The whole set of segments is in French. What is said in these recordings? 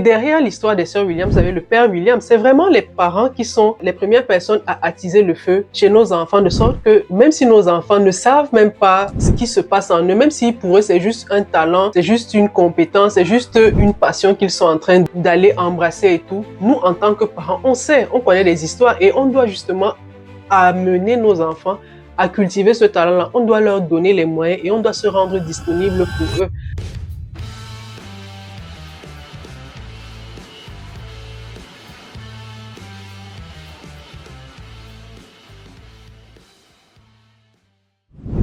Derrière l'histoire des sœurs Williams, vous avez le père Williams. C'est vraiment les parents qui sont les premières personnes à attiser le feu chez nos enfants, de sorte que même si nos enfants ne savent même pas ce qui se passe en eux, même si pour eux c'est juste un talent, c'est juste une compétence, c'est juste une passion qu'ils sont en train d'aller embrasser et tout, nous en tant que parents, on sait, on connaît les histoires et on doit justement amener nos enfants à cultiver ce talent-là. On doit leur donner les moyens et on doit se rendre disponible pour eux.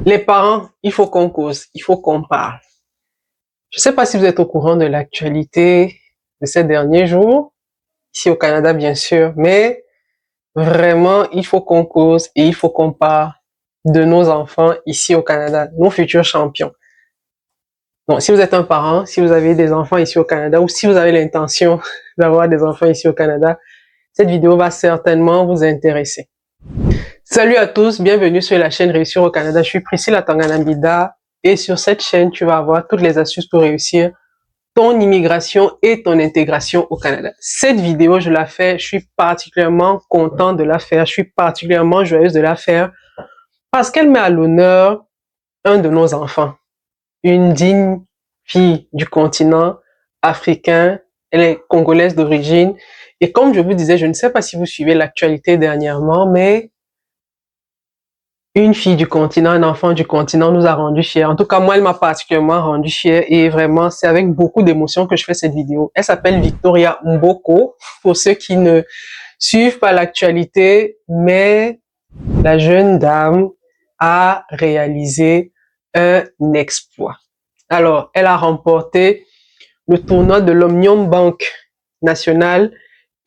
Les parents, il faut qu'on cause, il faut qu'on parle. Je ne sais pas si vous êtes au courant de l'actualité de ces derniers jours, ici au Canada bien sûr, mais vraiment, il faut qu'on cause et il faut qu'on parle de nos enfants ici au Canada, nos futurs champions. Donc, si vous êtes un parent, si vous avez des enfants ici au Canada ou si vous avez l'intention d'avoir des enfants ici au Canada, cette vidéo va certainement vous intéresser. Salut à tous, bienvenue sur la chaîne Réussir au Canada. Je suis Priscilla Tanganambida et sur cette chaîne, tu vas avoir toutes les astuces pour réussir ton immigration et ton intégration au Canada. Cette vidéo, je la fais, je suis particulièrement content de la faire, je suis particulièrement joyeuse de la faire parce qu'elle met à l'honneur un de nos enfants, une digne fille du continent africain, elle est congolaise d'origine et comme je vous disais, je ne sais pas si vous suivez l'actualité dernièrement, mais une fille du continent, un enfant du continent nous a rendu fiers. En tout cas, moi, elle m'a particulièrement rendu fière et vraiment, c'est avec beaucoup d'émotion que je fais cette vidéo. Elle s'appelle Victoria Mboko, pour ceux qui ne suivent pas l'actualité, mais la jeune dame a réalisé un exploit. Alors, elle a remporté le tournoi de l'Omnium Bank National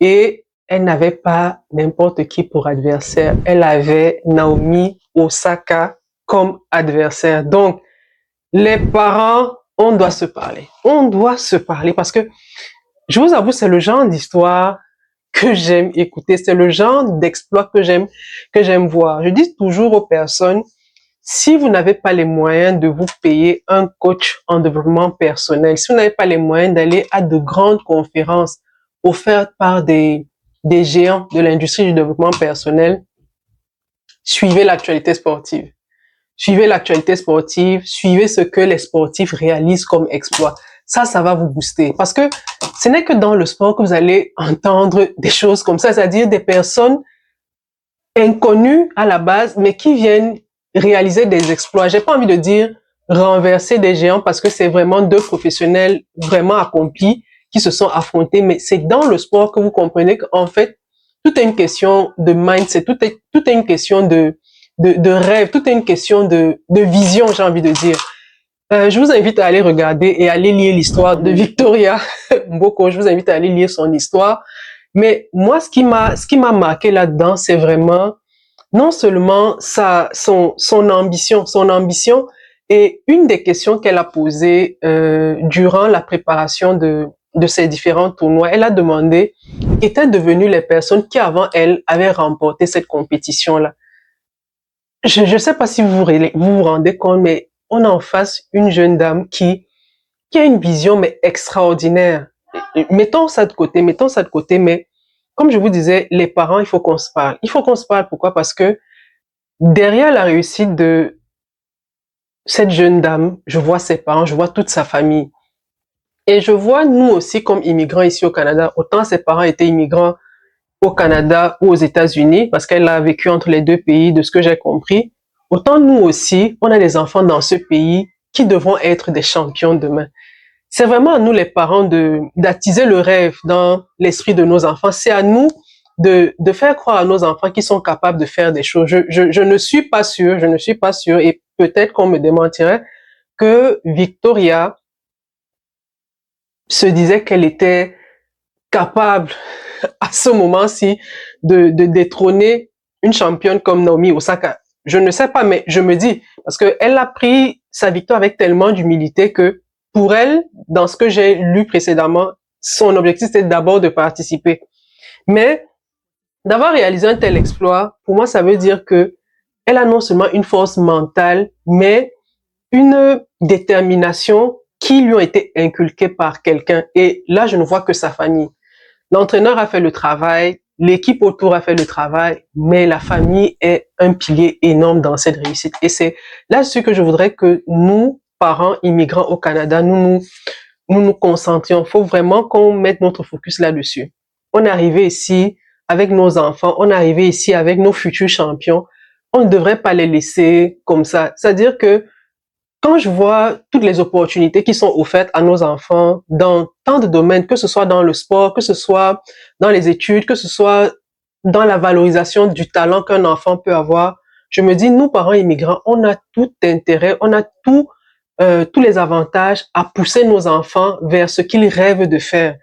et elle n'avait pas n'importe qui pour adversaire. Elle avait Naomi Osaka comme adversaire. Donc, les parents, on doit se parler. On doit se parler parce que, je vous avoue, c'est le genre d'histoire que j'aime écouter. C'est le genre d'exploit que j'aime voir. Je dis toujours aux personnes, si vous n'avez pas les moyens de vous payer un coach en développement personnel, si vous n'avez pas les moyens d'aller à de grandes conférences offertes par des géants de l'industrie du développement personnel, suivez l'actualité sportive. Suivez l'actualité sportive, suivez ce que les sportifs réalisent comme exploit. Ça va vous booster. Parce que ce n'est que dans le sport que vous allez entendre des choses comme ça, c'est-à-dire des personnes inconnues à la base, mais qui viennent réaliser des exploits. J'ai pas envie de dire renverser des géants parce que c'est vraiment deux professionnels vraiment accomplis qui se sont affrontés, mais c'est dans le sport que vous comprenez qu'en fait, tout est une question de mindset, tout est une question de rêve, tout est une question de vision, j'ai envie de dire. Je vous invite à aller regarder et à aller lire l'histoire de Victoria Mboko. Je vous invite à aller lire son histoire. Mais moi, ce qui m'a marqué là-dedans, c'est vraiment non seulement son ambition. Et une des questions qu'elle a posées durant la préparation de ces différents tournois, elle a demandé qu'étaient devenues les personnes qui avant elle avaient remporté cette compétition-là. Je ne sais pas si vous vous rendez compte, mais on a en face une jeune dame qui a une vision mais extraordinaire. Mettons ça de côté, mais comme je vous disais, les parents, il faut qu'on se parle. Il faut qu'on se parle, pourquoi? Parce que derrière la réussite de cette jeune dame, je vois ses parents, je vois toute sa famille. Et je vois nous aussi comme immigrants ici au Canada, autant ses parents étaient immigrants au Canada ou aux États-Unis, parce qu'elle a vécu entre les deux pays, de ce que j'ai compris, autant nous aussi, on a des enfants dans ce pays qui devront être des champions demain. C'est vraiment à nous les parents d'attiser le rêve dans l'esprit de nos enfants. C'est à nous de faire croire à nos enfants qu'ils sont capables de faire des choses. Je ne suis pas sûre, et peut-être qu'on me démentirait, que Victoria se disait qu'elle était capable à ce moment-ci de détrôner une championne comme Naomi Osaka. Je ne sais pas, mais je me dis, parce qu'elle a pris sa victoire avec tellement d'humilité que pour elle, dans ce que j'ai lu précédemment, son objectif c'était d'abord de participer. Mais d'avoir réalisé un tel exploit, pour moi, ça veut dire que elle a non seulement une force mentale, mais une détermination qui lui ont été inculqués par quelqu'un. Et là, je ne vois que sa famille. L'entraîneur a fait le travail, l'équipe autour a fait le travail, mais la famille est un pilier énorme dans cette réussite. Et c'est là-dessus que je voudrais que nous, parents immigrants au Canada, nous concentrions. Il faut vraiment qu'on mette notre focus là-dessus. On est arrivé ici avec nos enfants, on est arrivé ici avec nos futurs champions. On ne devrait pas les laisser comme ça. C'est-à-dire que quand je vois toutes les opportunités qui sont offertes à nos enfants dans tant de domaines, que ce soit dans le sport, que ce soit dans les études, que ce soit dans la valorisation du talent qu'un enfant peut avoir, je me dis, nous, parents immigrants, on a tout intérêt, on a tous les avantages à pousser nos enfants vers ce qu'ils rêvent de faire.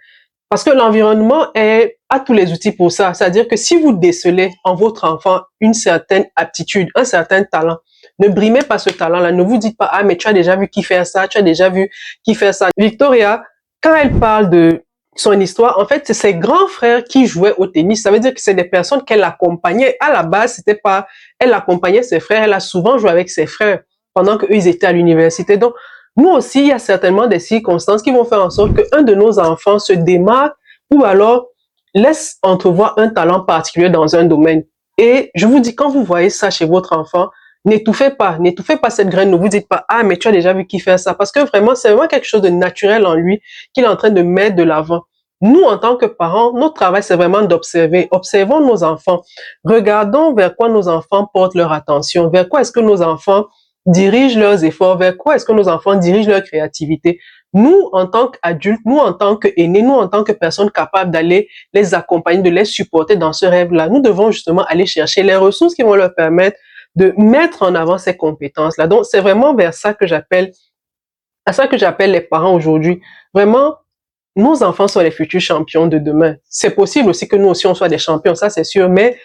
Parce que l'environnement a tous les outils pour ça. C'est-à-dire que si vous décelez en votre enfant une certaine aptitude, un certain talent, ne brimez pas ce talent-là. Ne vous dites pas, ah, mais tu as déjà vu qui fait ça, tu as déjà vu qui fait ça. Victoria, quand elle parle de son histoire, en fait, c'est ses grands frères qui jouaient au tennis. Ça veut dire que c'est des personnes qu'elle accompagnait. À la base, c'était pas, elle accompagnait ses frères. Elle a souvent joué avec ses frères pendant qu'eux, ils étaient à l'université. Donc, nous aussi, il y a certainement des circonstances qui vont faire en sorte qu'un de nos enfants se démarque ou alors laisse entrevoir un talent particulier dans un domaine. Et je vous dis, quand vous voyez ça chez votre enfant, n'étouffez pas cette graine, ne vous dites pas, ah, mais tu as déjà vu qui fait ça, parce que vraiment, c'est vraiment quelque chose de naturel en lui qu'il est en train de mettre de l'avant. Nous, en tant que parents, notre travail, c'est vraiment d'observer. Observons nos enfants. Regardons vers quoi nos enfants portent leur attention, vers quoi est-ce que nos enfants dirigent leurs efforts, vers quoi est-ce que nos enfants dirigent leur créativité. Nous, en tant qu'adultes, nous, en tant qu'aînés, nous, en tant que personnes capables d'aller les accompagner, de les supporter dans ce rêve-là, nous devons justement aller chercher les ressources qui vont leur permettre de mettre en avant ces compétences-là. Donc, c'est vraiment vers ça que j'appelle, à ça que j'appelle les parents aujourd'hui. Vraiment, nos enfants sont les futurs champions de demain. C'est possible aussi que nous aussi on soit des champions, ça c'est sûr, mais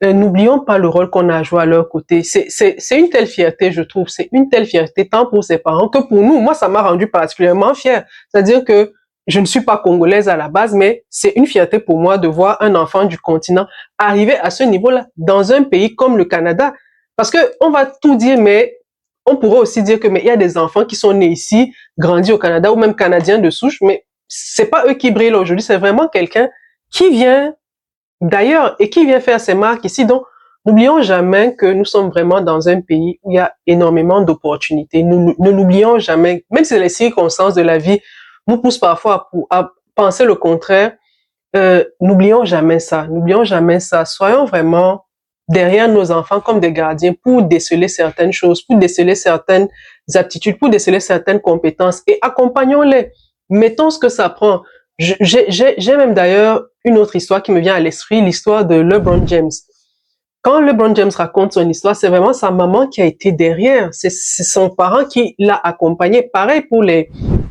n'oublions pas le rôle qu'on a à jouer à leur côté. C'est une telle fierté, je trouve. C'est une telle fierté, tant pour ses parents que pour nous. Moi, ça m'a rendu particulièrement fière. C'est-à-dire que je ne suis pas congolaise à la base, mais c'est une fierté pour moi de voir un enfant du continent arriver à ce niveau-là dans un pays comme le Canada. Parce que on va tout dire, mais on pourrait aussi dire que mais il y a des enfants qui sont nés ici, grandis au Canada ou même canadiens de souche, mais c'est pas eux qui brillent aujourd'hui, c'est vraiment quelqu'un qui vient d'ailleurs et qui vient faire ses marques ici. Donc, n'oublions jamais que nous sommes vraiment dans un pays où il y a énormément d'opportunités. Nous ne l'oublions jamais, même si les circonstances de la vie nous poussent parfois à penser le contraire. N'oublions jamais ça. N'oublions jamais ça. Soyons vraiment derrière nos enfants comme des gardiens pour déceler certaines choses, pour déceler certaines aptitudes, pour déceler certaines compétences et accompagnons-les. Mettons ce que ça prend. J'ai même d'ailleurs une autre histoire qui me vient à l'esprit, l'histoire de LeBron James. Quand LeBron James raconte son histoire, c'est vraiment sa maman qui a été derrière. C'est son parent qui l'a accompagné. Pareil pour les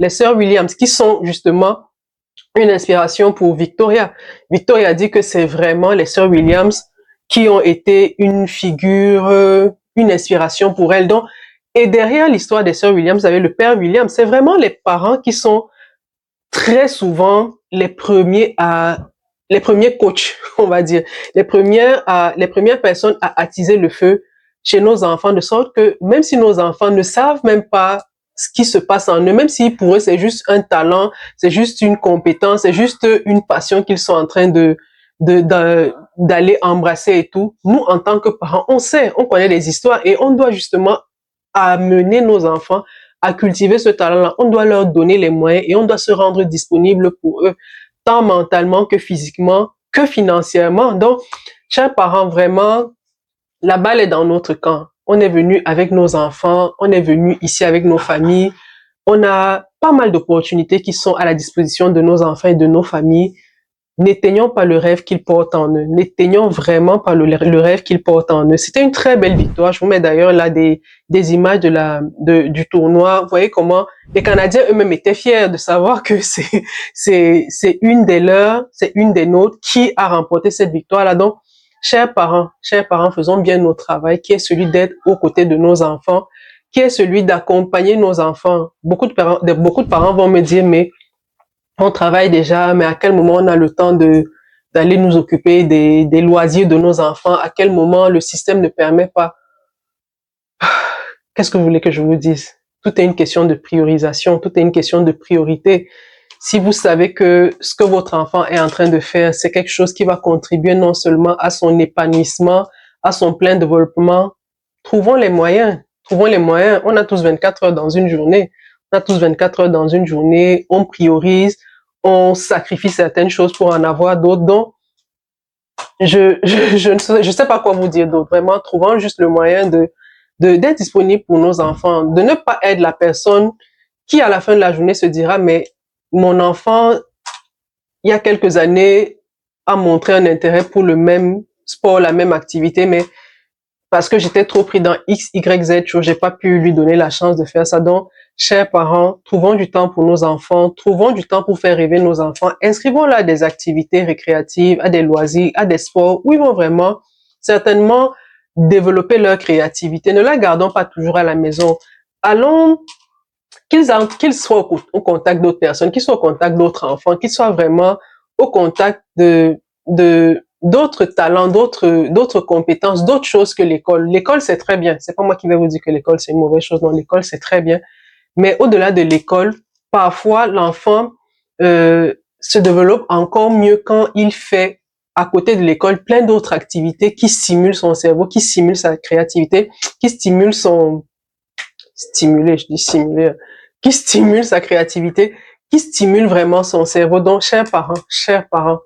sœurs Williams, qui sont justement une inspiration pour Victoria. Victoria dit que c'est vraiment les sœurs Williams qui ont été une figure, une inspiration pour elle. Donc, et derrière l'histoire des sœurs Williams, vous avez le père Williams. C'est vraiment les parents qui sont très souvent les premiers coachs, on va dire, les premières personnes à attiser le feu chez nos enfants, de sorte que même si nos enfants ne savent même pas ce qui se passe en eux, même si pour eux c'est juste un talent, c'est juste une compétence, c'est juste une passion qu'ils sont en train d'aller embrasser et tout, nous en tant que parents, on sait, on connaît les histoires et on doit justement amener nos enfants à cultiver ce talent-là. On doit leur donner les moyens et on doit se rendre disponible pour eux, tant mentalement que physiquement, que financièrement. Donc, chers parents, vraiment, la balle est dans notre camp. On est venu avec nos enfants, on est venu ici avec nos familles. On a pas mal d'opportunités qui sont à la disposition de nos enfants et de nos familles. N'éteignons pas le rêve qu'ils portent en eux. N'éteignons vraiment pas le rêve qu'ils portent en eux. C'était une très belle victoire. Je vous mets d'ailleurs là des images du tournoi. Vous voyez comment les Canadiens eux-mêmes étaient fiers de savoir que c'est une des leurs, c'est une des nôtres qui a remporté cette victoire-là. Donc, chers parents, faisons bien notre travail, qui est celui d'être aux côtés de nos enfants, qui est celui d'accompagner nos enfants. Beaucoup de parents vont me dire, mais on travaille déjà, mais à quel moment on a le temps d'aller nous occuper des loisirs de nos enfants? À quel moment le système ne permet pas? Qu'est-ce que vous voulez que je vous dise? Tout est une question de priorisation, tout est une question de priorité. Si vous savez que ce que votre enfant est en train de faire, c'est quelque chose qui va contribuer non seulement à son épanouissement, à son plein développement, trouvons les moyens. Trouvons les moyens. On a tous 24 heures dans une journée. On a tous 24 heures dans une journée. On priorise, on sacrifie certaines choses pour en avoir d'autres. Donc, je sais pas quoi vous dire d'autre. Vraiment, trouvons juste le moyen d'être disponible pour nos enfants, de ne pas être la personne qui, à la fin de la journée, se dira, mais mon enfant, il y a quelques années, a montré un intérêt pour le même sport, la même activité, mais parce que j'étais trop pris dans X, Y, Z, j'ai pas pu lui donner la chance de faire ça. Donc, chers parents, trouvons du temps pour nos enfants, trouvons du temps pour faire rêver nos enfants, inscrivons-les à des activités récréatives, à des loisirs, à des sports où ils vont vraiment, certainement, développer leur créativité. Ne la gardons pas toujours à la maison. Allons, qu'ils soient au contact d'autres personnes, qu'ils soient au contact d'autres enfants, qu'ils soient vraiment au contact de d'autres talents, d'autres compétences, d'autres choses que l'école. L'école, c'est très bien. C'est pas moi qui vais vous dire que l'école, c'est une mauvaise chose. Non, l'école, c'est très bien. Mais au-delà de l'école, parfois, l'enfant se développe encore mieux quand il fait, à côté de l'école, plein d'autres activités qui stimulent son cerveau, qui stimulent sa créativité, qui stimulent son... Stimuler, je dis stimuler, qui stimule sa créativité, qui stimule vraiment son cerveau. Donc, chers parents,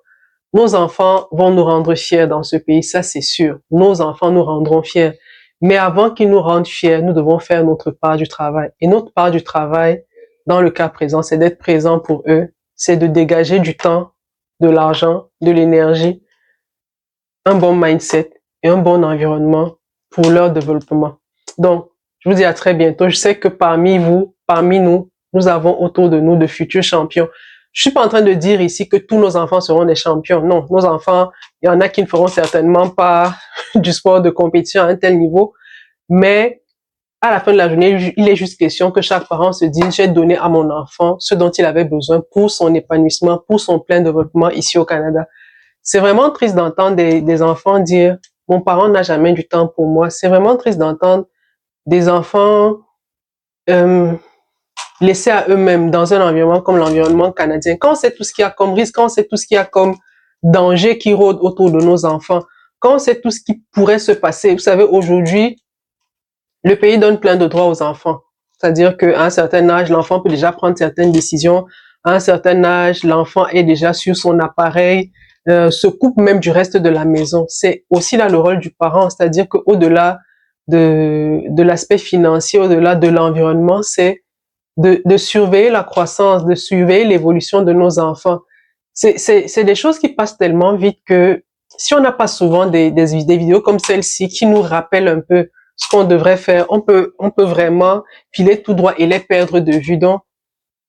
nos enfants vont nous rendre fiers dans ce pays, ça c'est sûr. Nos enfants nous rendront fiers. Mais avant qu'ils nous rendent fiers, nous devons faire notre part du travail. Et notre part du travail, dans le cas présent, c'est d'être présent pour eux, c'est de dégager du temps, de l'argent, de l'énergie, un bon mindset et un bon environnement pour leur développement. Donc, je vous dis à très bientôt. Je sais que parmi vous, parmi nous, nous avons autour de nous de futurs champions. Je suis pas en train de dire ici que tous nos enfants seront des champions. Non, nos enfants, il y en a qui ne feront certainement pas du sport de compétition à un tel niveau. Mais à la fin de la journée, il est juste question que chaque parent se dise, j'ai donné à mon enfant ce dont il avait besoin pour son épanouissement, pour son plein développement ici au Canada. C'est vraiment triste d'entendre des enfants dire, mon parent n'a jamais du temps pour moi. C'est vraiment triste d'entendre des enfants laissés à eux-mêmes dans un environnement comme l'environnement canadien. Quand on sait tout ce qu'il y a comme risque, quand on sait tout ce qu'il y a comme danger qui rôde autour de nos enfants, quand on sait tout ce qui pourrait se passer. Vous savez, aujourd'hui, le pays donne plein de droits aux enfants. C'est-à-dire qu'à un certain âge, l'enfant peut déjà prendre certaines décisions. À un certain âge, l'enfant est déjà sur son appareil, se coupe même du reste de la maison. C'est aussi là le rôle du parent, c'est-à-dire qu'au-delà de l'aspect financier, au-delà de l'environnement, c'est de surveiller la croissance, de surveiller l'évolution de nos enfants. C'est des choses qui passent tellement vite que si on n'a pas souvent des vidéos comme celle-ci qui nous rappellent un peu ce qu'on devrait faire, on peut vraiment filer tout droit et les perdre de vue. Donc,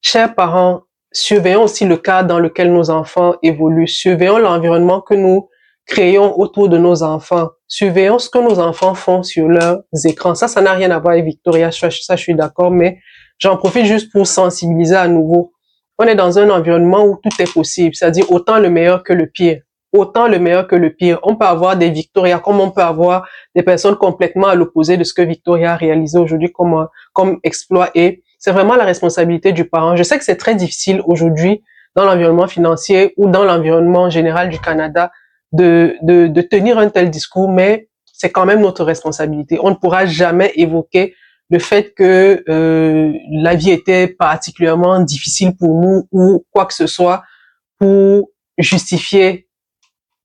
chers parents, surveillons aussi le cadre dans lequel nos enfants évoluent, surveillons l'environnement que nous créons autour de nos enfants, surveillons ce que nos enfants font sur leurs écrans. Ça n'a rien à voir avec Victoria, ça je suis d'accord, mais j'en profite juste pour sensibiliser à nouveau. On est dans un environnement où tout est possible, c'est-à-dire autant le meilleur que le pire. Autant le meilleur que le pire. On peut avoir des Victoria comme on peut avoir des personnes complètement à l'opposé de ce que Victoria a réalisé aujourd'hui comme exploit. Et c'est vraiment la responsabilité du parent. Je sais que c'est très difficile aujourd'hui dans l'environnement financier ou dans l'environnement général du Canada de tenir un tel discours, mais c'est quand même notre responsabilité. On ne pourra jamais évoquer le fait que la vie était particulièrement difficile pour nous ou quoi que ce soit pour justifier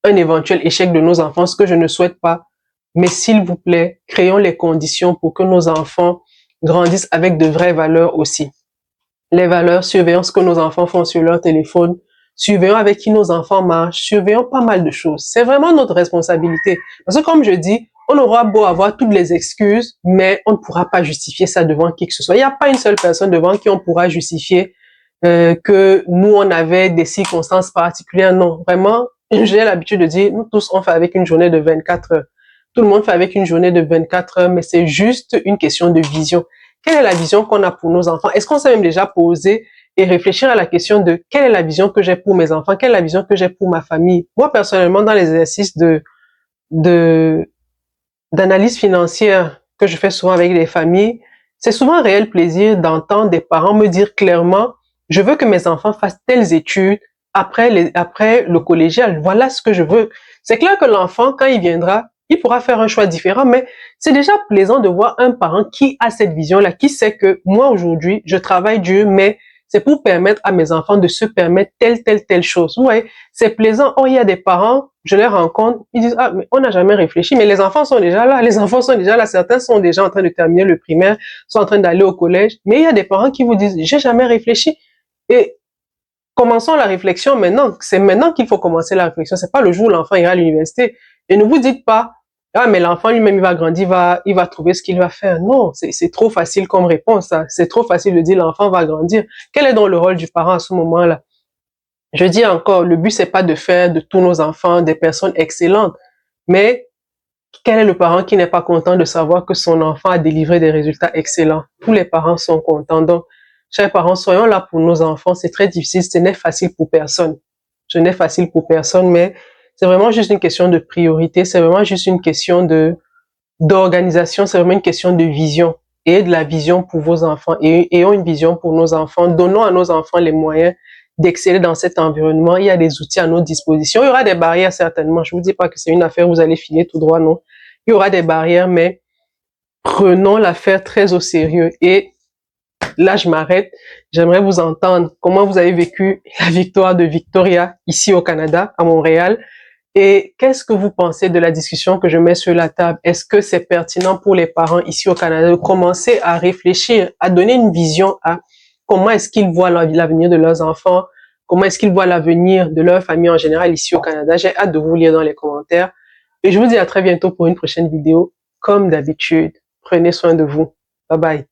un éventuel échec de nos enfants, ce que je ne souhaite pas. Mais s'il vous plaît, créons les conditions pour que nos enfants grandissent avec de vraies valeurs aussi. Les valeurs, surveillons ce que nos enfants font sur leur téléphone, surveillons avec qui nos enfants marchent, surveillons pas mal de choses. C'est vraiment notre responsabilité. Parce que comme je dis, on aura beau avoir toutes les excuses, mais on ne pourra pas justifier ça devant qui que ce soit. Il n'y a pas une seule personne devant qui on pourra justifier que nous, on avait des circonstances particulières. Non, vraiment, j'ai l'habitude de dire, nous tous, on fait avec une journée de 24 heures. Tout le monde fait avec une journée de 24 heures, mais c'est juste une question de vision. Quelle est la vision qu'on a pour nos enfants? Est-ce qu'on s'est même déjà posé et réfléchir à la question de quelle est la vision que j'ai pour mes enfants? Quelle est la vision que j'ai pour ma famille? Moi, personnellement, dans les exercices d'analyse financière que je fais souvent avec les familles, C'est souvent un réel plaisir d'entendre des parents me dire clairement, je veux que mes enfants fassent telles études après le collégial. Voilà ce que je veux. C'est clair que l'enfant, quand il viendra, il pourra faire un choix différent, mais c'est déjà plaisant de voir un parent qui a cette vision-là, qui sait que moi aujourd'hui, je travaille dur, mais c'est pour permettre à mes enfants de se permettre telle chose. Ouais, c'est plaisant. Oh, il y a des parents, je les rencontre, ils disent, ah, mais on n'a jamais réfléchi, mais les enfants sont déjà là, les enfants sont déjà là, certains sont déjà en train de terminer le primaire, sont en train d'aller au collège, mais il y a des parents qui vous disent, j'ai jamais réfléchi. Et commençons la réflexion maintenant. C'est maintenant qu'il faut commencer la réflexion. C'est pas le jour où l'enfant ira à l'université. Et ne vous dites pas, ah, mais l'enfant lui-même, il va grandir, il va trouver ce qu'il va faire. Non, c'est trop facile comme réponse, ça. C'est trop facile de dire l'enfant va grandir. Quel est donc le rôle du parent à ce moment-là? Je dis encore, le but, c'est pas de faire de tous nos enfants des personnes excellentes. Mais quel est le parent qui n'est pas content de savoir que son enfant a délivré des résultats excellents? Tous les parents sont contents. Donc, chers parents, soyons là pour nos enfants. C'est très difficile, ce n'est facile pour personne. Ce n'est facile pour personne, mais c'est vraiment juste une question de priorité. C'est vraiment juste une question d'organisation. C'est vraiment une question de vision. Et de la vision pour vos enfants. Et ayons une vision pour nos enfants. Donnons à nos enfants les moyens d'exceller dans cet environnement. Il y a des outils à notre disposition. Il y aura des barrières certainement. Je vous dis pas que c'est une affaire où vous allez filer tout droit, non. Il y aura des barrières, mais prenons l'affaire très au sérieux. Et là, je m'arrête. J'aimerais vous entendre comment vous avez vécu la victoire de Victoria ici au Canada, à Montréal. Et qu'est-ce que vous pensez de la discussion que je mets sur la table? Est-ce que c'est pertinent pour les parents ici au Canada de commencer à réfléchir, à donner une vision à comment est-ce qu'ils voient l'avenir de leurs enfants? Comment est-ce qu'ils voient l'avenir de leur famille en général ici au Canada? J'ai hâte de vous lire dans les commentaires. Et je vous dis à très bientôt pour une prochaine vidéo. Comme d'habitude, prenez soin de vous. Bye bye.